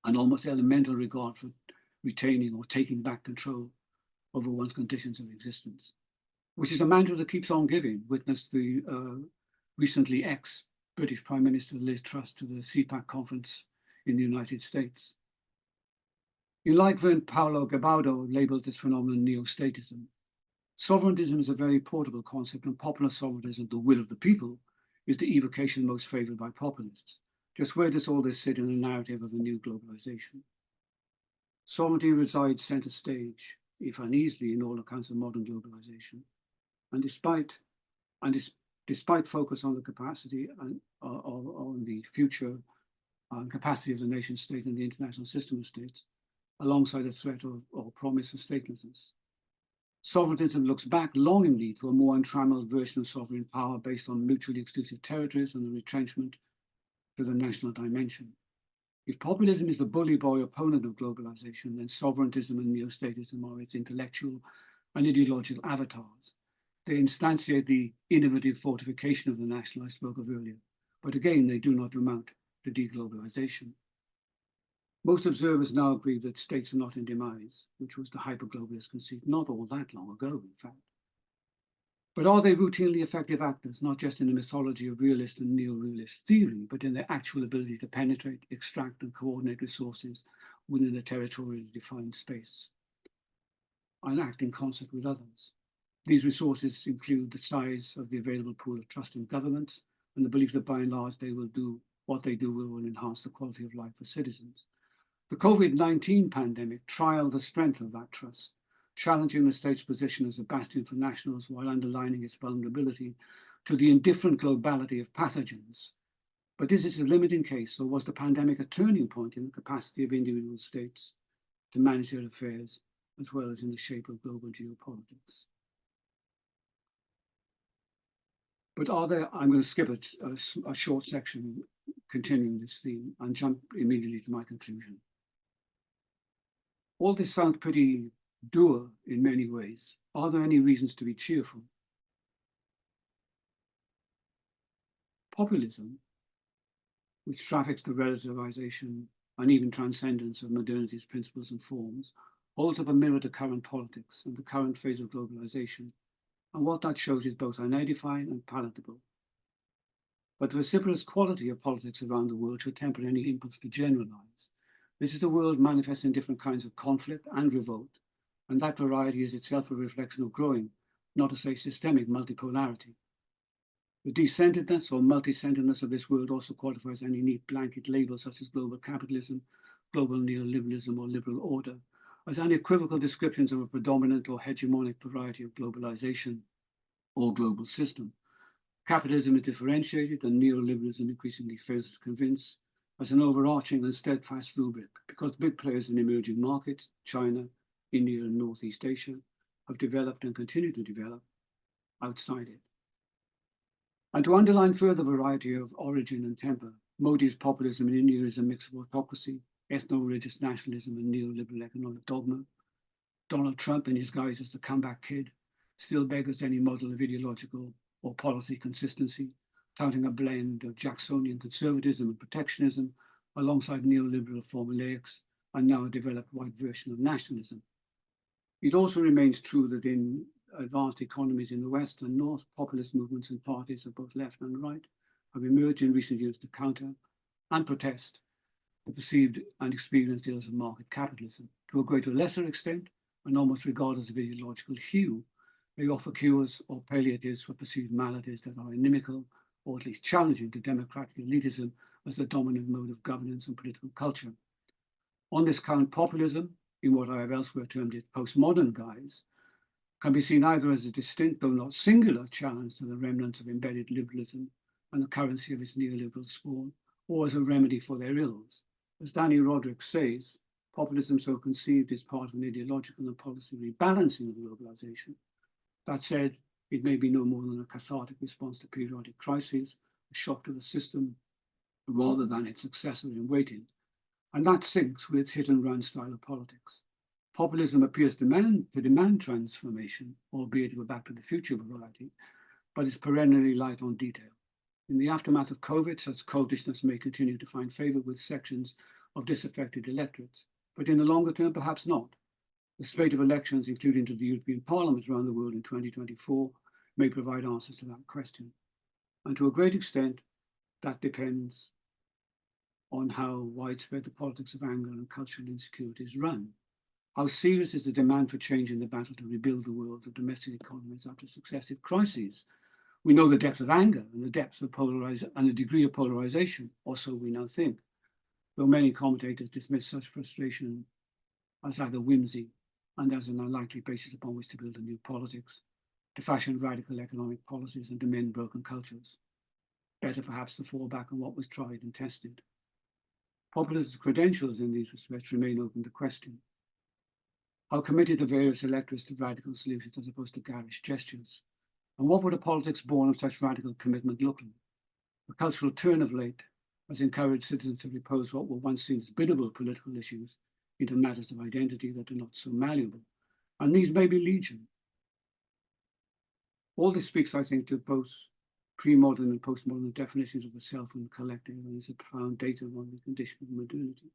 an almost elemental regard for retaining or taking back control over one's conditions of existence, which is a mantra that keeps on giving. Witness the recently ex-British Prime Minister Liz Truss to the CPAC conference in the United States. In like vein, Paulo Gabaudo labels this phenomenon neo-statism. Sovereigntism is a very portable concept, and popular sovereigntism, the will of the people, is the evocation most favored by populists. Just where does all this sit in the narrative of a new globalization? Sovereignty resides center stage, if uneasily, in all accounts of modern globalization. And despite focus on the capacity and on the future capacity of the nation state and the international system of states, alongside a threat or promise of statelessness. Sovereigntism looks back longingly to a more untrammeled version of sovereign power based on mutually exclusive territories and the retrenchment to the national dimension. If populism is the bully boy opponent of globalization, then sovereigntism and neo-statism are its intellectual and ideological avatars. They instantiate the innovative fortification of the national I spoke of earlier, but again, they do not amount to deglobalization. Most observers now agree that states are not in demise, which was the hyper-globalist conceit not all that long ago, in fact. But are they routinely effective actors, not just in the mythology of realist and neo-realist theory, but in their actual ability to penetrate, extract, and coordinate resources within a territorially defined space and act in concert with others? These resources include the size of the available pool of trust in governments and the belief that by and large they will do what they do will enhance the quality of life for citizens. The COVID-19 pandemic trialed the strength of that trust, challenging the state's position as a bastion for nationals while underlining its vulnerability to the indifferent globality of pathogens. But is this a limiting case, or was the pandemic a turning point in the capacity of individual states to manage their affairs, as well as in the shape of global geopolitics? But are there, I'm going to skip a short section continuing this theme and jump immediately to my conclusion. All this sounds pretty dour in many ways. Are there any reasons to be cheerful? Populism, which traffics the relativization and even transcendence of modernity's principles and forms, holds up a mirror to current politics and the current phase of globalization, and what that shows is both unedifying and palatable. But the vociferous quality of politics around the world should temper any impulse to generalize. This is the world manifesting different kinds of conflict and revolt, and that variety is itself a reflection of growing, not to say systemic, multipolarity. The decentredness or multi-centeredness of this world also qualifies any neat blanket labels such as global capitalism, global neoliberalism, or liberal order, as unequivocal descriptions of a predominant or hegemonic variety of globalization or global system. Capitalism is differentiated and neoliberalism increasingly fails to convince as an overarching and steadfast rubric, because big players in emerging markets, China, India, and Northeast Asia, have developed and continue to develop outside it. And to underline further variety of origin and temper, Modi's populism in India is a mix of autocracy, ethno-religious nationalism, and neoliberal economic dogma. Donald Trump, in his guise as the comeback kid, still beggars any model of ideological or policy consistency, touting a blend of Jacksonian conservatism and protectionism alongside neoliberal formulaics and now a developed white version of nationalism. It also remains true that in advanced economies in the West and North, populist movements and parties of both left and right have emerged in recent years to counter and protest the perceived and experienced ills of market capitalism. To a greater or lesser extent, and almost regardless of ideological hue, they offer cures or palliatives for perceived maladies that are inimical or at least challenging to democratic elitism as the dominant mode of governance and political culture. On this count, populism, in what I have elsewhere termed its postmodern guise, can be seen either as a distinct, though not singular, challenge to the remnants of embedded liberalism and the currency of its neoliberal spawn, or as a remedy for their ills. As Danny Roderick says, populism so conceived is part of an ideological and policy rebalancing of globalization. That said, it may be no more than a cathartic response to periodic crises, a shock to the system, rather than its successor in waiting. And that syncs with its hit-and-run style of politics. Populism appears to demand transformation, albeit of a Back to the Future variety, but is perennially light on detail. In the aftermath of COVID, such coltishness may continue to find favor with sections of disaffected electorates, but in the longer term, perhaps not. The spate of elections, including to the European Parliament around the world in 2024, may provide answers to that question. And to a great extent, that depends on how widespread the politics of anger and cultural insecurity is run. How serious is the demand for change in the battle to rebuild the world of domestic economies after successive crises? We know the depth of anger and the depth of and the degree of polarization, or so we now think, though many commentators dismiss such frustration as either whimsy and as an unlikely basis upon which to build a new politics, to fashion radical economic policies and to mend broken cultures. Better perhaps to fall back on what was tried and tested. Populist credentials in these respects remain open to question. How committed the various electorates to radical solutions as opposed to garish gestures? And what would a politics born of such radical commitment look like? The cultural turn of late has encouraged citizens to repose what were once seen as biddable political issues into matters of identity that are not so malleable. And these may be legion, All this speaks, I think, to both pre-modern and postmodern definitions of the self and the collective, and is a profound datum on the condition of modernity.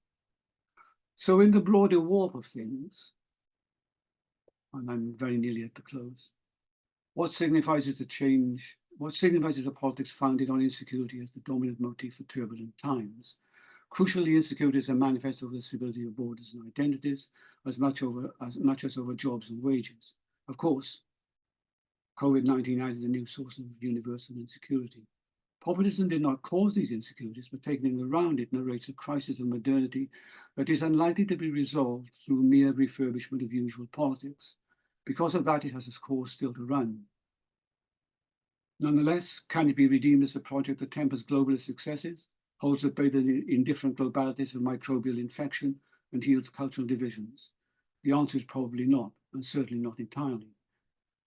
So in the broader warp of things, and I'm very nearly at the close, what signifies is the change, what signifies is a politics founded on insecurity as the dominant motif for turbulent times. Crucially, insecurity is a manifesto of the stability of borders and identities as much as over jobs and wages. Of course, COVID-19 added a new source of universal insecurity. Populism did not cause these insecurities, but taking around it narrates a crisis of modernity that is unlikely to be resolved through mere refurbishment of usual politics. Because of that, it has a course still to run. Nonetheless, can it be redeemed as a project that tempers globalist successes, holds at bay the indifferent globalities of microbial infection, and heals cultural divisions? The answer is probably not, and certainly not entirely.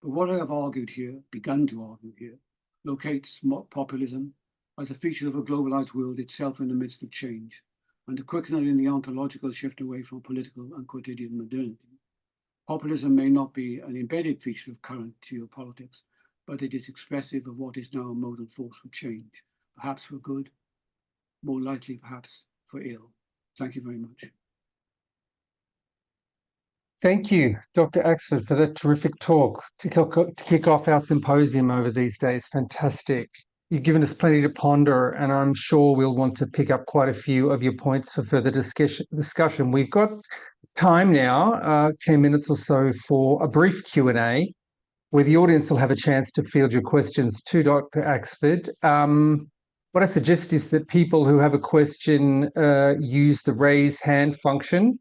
But what I have argued here, begun to argue here, locates populism as a feature of a globalized world itself in the midst of change, and a quickener in the ontological shift away from political and quotidian modernity. Populism may not be an embedded feature of current geopolitics, but it is expressive of what is now a modal force for change, perhaps for good, more likely perhaps for ill. Thank you very much. Thank you, Dr. AXFORD, for that terrific talk to kick off our symposium over these days. Fantastic. You've given us plenty to ponder, and I'm sure we'll want to pick up quite a few of your points for further discussion. We've got time now, 10 minutes or so, for a brief Q&A, where the audience will have a chance to field your questions to Dr. AXFORD. What I suggest is that people who have a question use the raise hand function.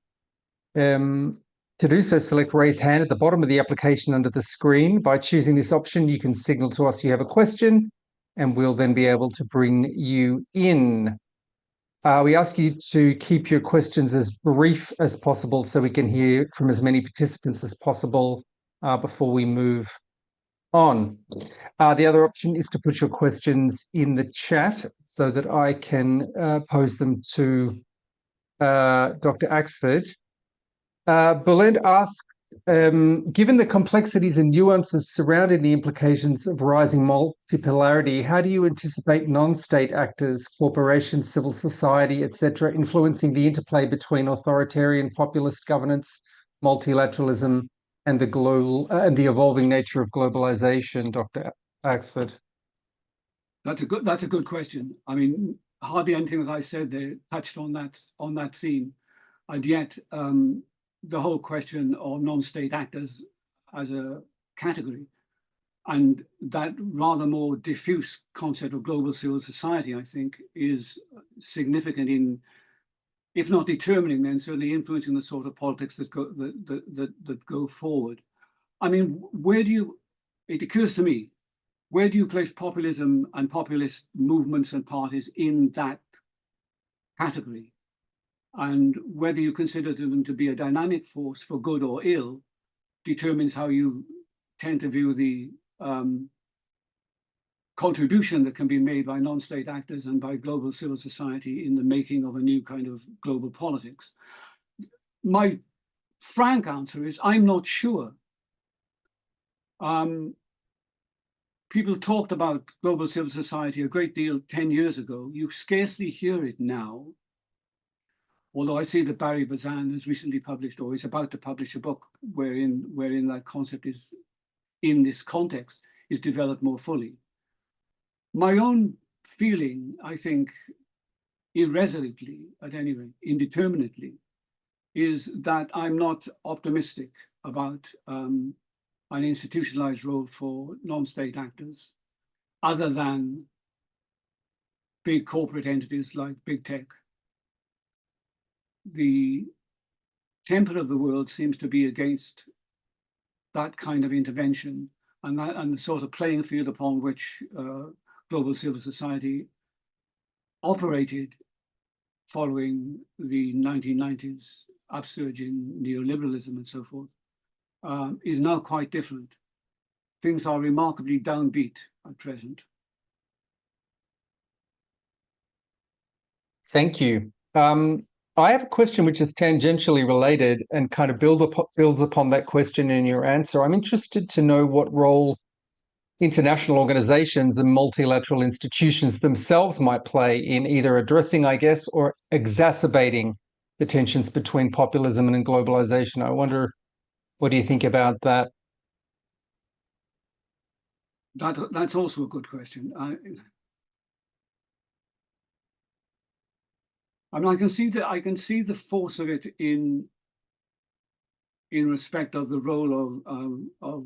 To do so, select raise hand at the bottom of the application under the screen. By choosing this option, you can signal to us you have a question, and we'll then be able to bring you in. We ask you to keep your questions as brief as possible so we can hear from as many participants as possible before we move on. The other option is to put your questions in the chat so that I can pose them to Dr. AXFORD. Bulent asks, given the complexities and nuances surrounding the implications of rising multipolarity, how do you anticipate non-state actors, corporations, civil society, etc., influencing the interplay between authoritarian populist governance, multilateralism, and the global and the evolving nature of globalization, Dr. AXFORD? That's a good question. I mean, hardly anything that I said there touched on that theme, and yet the whole question of non-state actors as a category, and that rather more diffuse concept of global civil society, I think, is significant in, if not determining, then certainly influencing the sort of politics that go forward. I mean, it occurs to me, where do you place populism and populist movements and parties in that category? And whether you consider them to be a dynamic force for good or ill determines how you tend to view the contribution that can be made by non-state actors and by global civil society in the making of a new kind of global politics. My frank answer is I'm not sure. People talked about global civil society a great deal 10 years ago. You scarcely hear it now. Although I see that Barrie has recently published, or is about to publish, a book wherein that concept is, in this context, is developed more fully. My own feeling, I think, irresolutely, at any rate, indeterminately, is that I'm not optimistic about an institutionalized role for non-state actors, other than big corporate entities like big tech. The temper of the world seems to be against that kind of intervention, and the sort of playing field upon which global civil society operated following the 1990s upsurge in neoliberalism and so forth, is now quite different. Things are remarkably downbeat at present. Thank you. I have a question which is tangentially related and kind of builds upon that question in your answer. I'm interested to know what role international organizations and multilateral institutions themselves might play in either addressing, I guess, or exacerbating the tensions between populism and globalization. I wonder, what do you think about that? That's also a good question. I mean, I can see the force of it in respect of the role of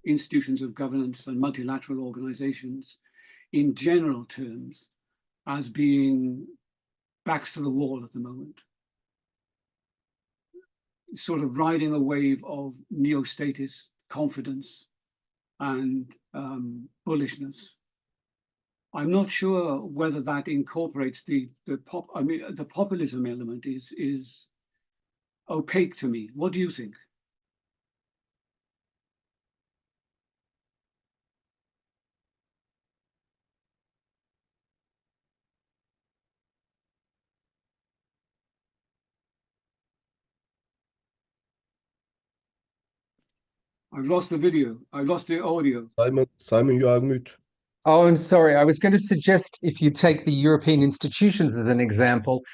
institutions of governance and multilateral organizations in general terms as being backs to the wall at the moment, sort of riding a wave of neo-statist confidence and bullishness. I'm not sure whether that incorporates the populism element is opaque to me. What do you think? I've lost the video. I've lost the audio. Simon, you are mute. Oh, I'm sorry. I was going to suggest if you take the European institutions as an example,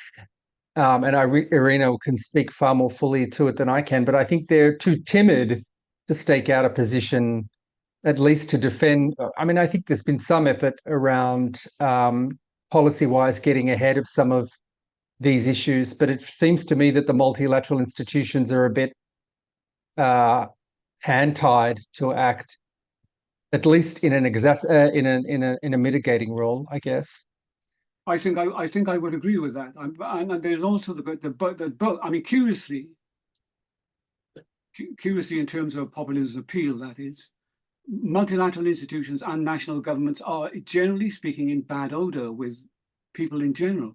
and Irina can speak far more fully to it than I can, but I think they're too timid to stake out a position, at least to defend. I mean, I think there's been some effort around policy-wise getting ahead of some of these issues, but it seems to me that the multilateral institutions are a bit hand-tied to act, at least in a mitigating role, I guess. I think I would agree with that. And there's also I mean, curiously in terms of populism's appeal, that is, multilateral institutions and national governments are, generally speaking, in bad odor with people in general.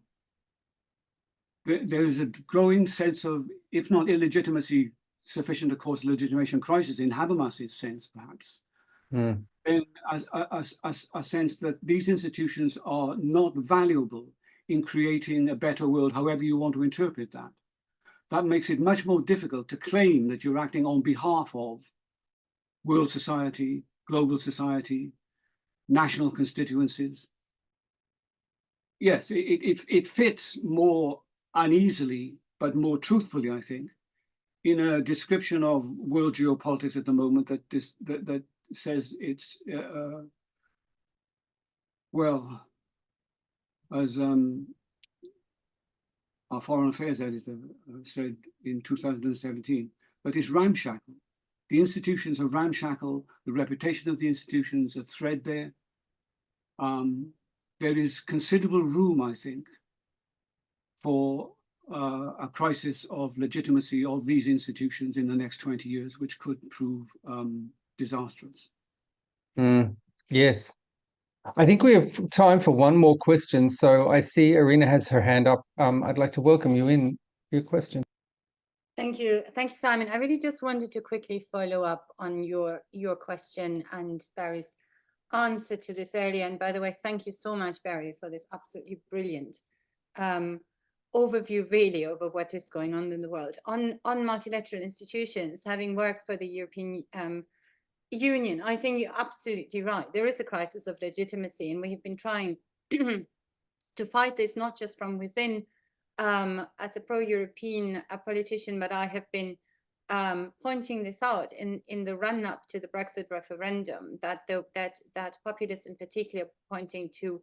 There is a growing sense of, if not illegitimacy sufficient to cause a legitimation crisis in Habermas's sense, perhaps, then as a sense that these institutions are not valuable in creating a better world, however you want to interpret that. That makes it much more difficult to claim that you're acting on behalf of world society, global society, national constituencies. Yes, it fits more uneasily, but more truthfully, I think, in a description of world geopolitics at the moment that says it's, well, as our foreign affairs editor said in 2017, but it's ramshackle. The institutions are ramshackle, the reputation of the institutions are threadbare. There is considerable room, I think, for a crisis of legitimacy of these institutions in the next 20 years, which could prove disastrous. Yes. I think we have time for one more question. So I see Irina has her hand up. I'd like to welcome you in your question. Thank you, Simon. I really just wanted to quickly follow up on your question and Barry's answer to this earlier. And by the way, thank you so much, Barry, for this absolutely brilliant overview, really, over what is going on in the world. On multilateral institutions, having worked for the European Union, I think you're absolutely right. There is a crisis of legitimacy, and we have been trying to fight this not just from within as a pro-European politician, but I have been pointing this out in the run-up to the Brexit referendum, that populists in particular pointing to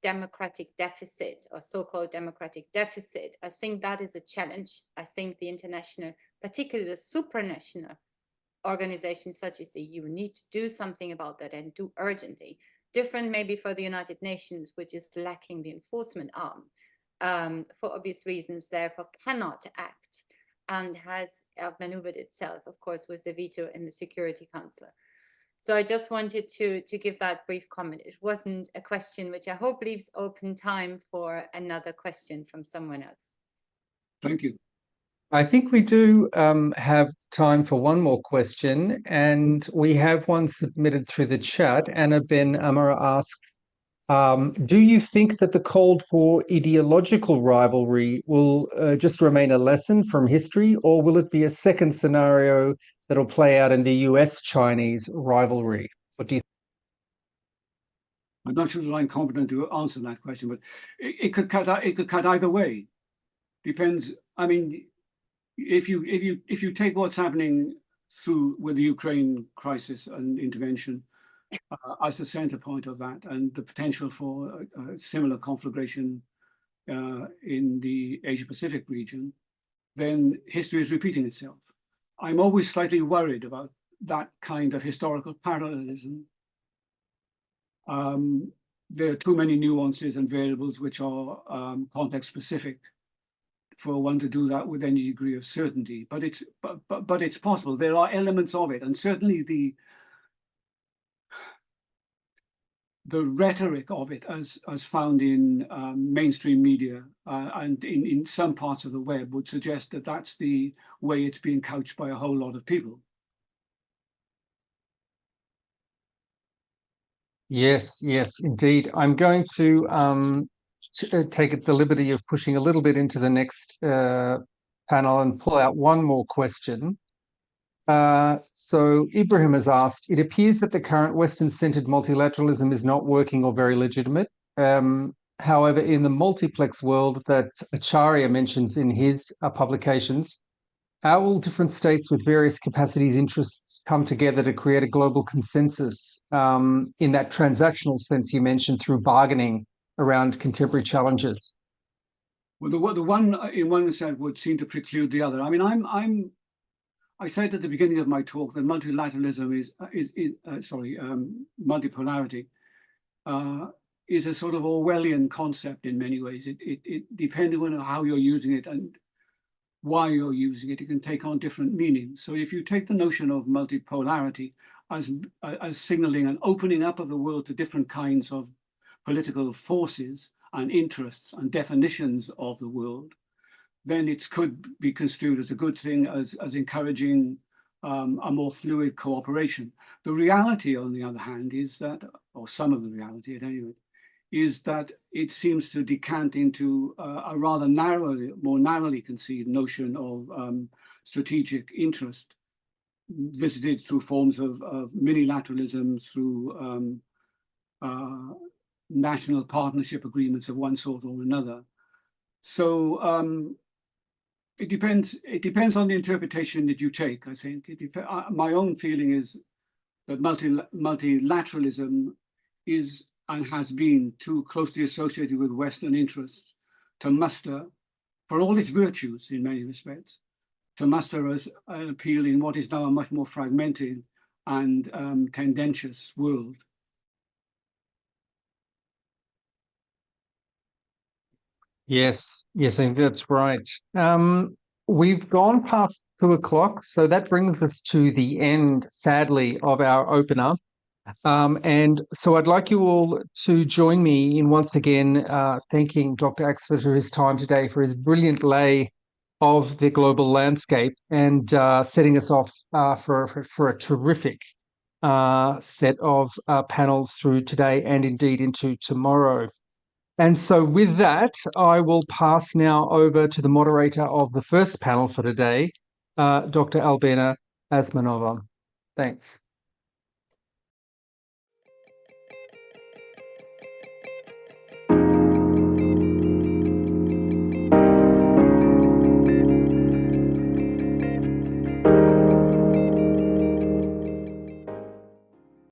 democratic deficit or so-called democratic deficit. I think that is a challenge. I think the international, particularly the supranational organizations such as the EU, need to do something about that and do urgently. Different maybe for the United Nations, which is lacking the enforcement arm. For obvious reasons, therefore, cannot act and has outmaneuvered itself, of course, with the veto in the Security Council. So I just wanted to give that brief comment. It wasn't a question, which I hope leaves open time for another question from someone else. Thank you. I think we do have time for one more question, and we have one submitted through the chat. Anna Ben Amara asks, do you think that the Cold War ideological rivalry will just remain a lesson from history, or will it be a second scenario that'll play out in the US-Chinese rivalry? What do you I'm not sure that I'm competent to answer that question, but it could cut either way. Depends. I mean, if you take what's happening with the Ukraine crisis and intervention as the center point of that, and the potential for a similar conflagration in the Asia-Pacific region, then history is repeating itself. I'm always slightly worried about that kind of historical parallelism. There are too many nuances and variables which are context specific for one to do that with any degree of certainty. But it's possible. There are elements of it, and certainly the rhetoric of it, as found in mainstream media and in some parts of the web, would suggest that that's the way it's being couched by a whole lot of people. Yes, yes, indeed. I'm going to take the liberty of pushing a little bit into the next panel and pull out one more question. So Ibrahim has asked, it appears that the current Western-centered multilateralism is not working or very legitimate. However, in the multiplex world that Acharya mentions in his publications, how will different states with various capacities, interests come together to create a global consensus in that transactional sense you mentioned through bargaining around contemporary challenges? Well, the one in one sense would seem to preclude the other. I mean, I said at the beginning of my talk that multilateralism multipolarity is a sort of Orwellian concept in many ways. It depending on how you're using it and why you're using it, it can take on different meanings. So if you take the notion of multipolarity as signaling an opening up of the world to different kinds of political forces and interests and definitions of the world, then it could be construed as a good thing, as encouraging a more fluid cooperation. The reality, on the other hand, is that, or some of the reality at any rate, is that it seems to decant into a rather more narrowly conceived notion of strategic interest, visited through forms of minilateralism, through national partnership agreements of one sort or another. So it depends on the interpretation that you take, I think. My own feeling is that multilateralism is and has been too closely associated with Western interests to muster, for all its virtues in many respects, to muster as an appeal in what is now a much more fragmented and tendentious world. Yes, yes, I think that's right. We've gone past 2 o'clock, so that brings us to the end, sadly, of our opener. And so I'd like you all to join me in once again thanking Dr. AXFORD for his time today, for his brilliant lay of the global landscape, and setting us off for a terrific set of panels through today and indeed into tomorrow. And so with that, I will pass now over to the moderator of the first panel for today, Dr. Albina Asmanova. Thanks.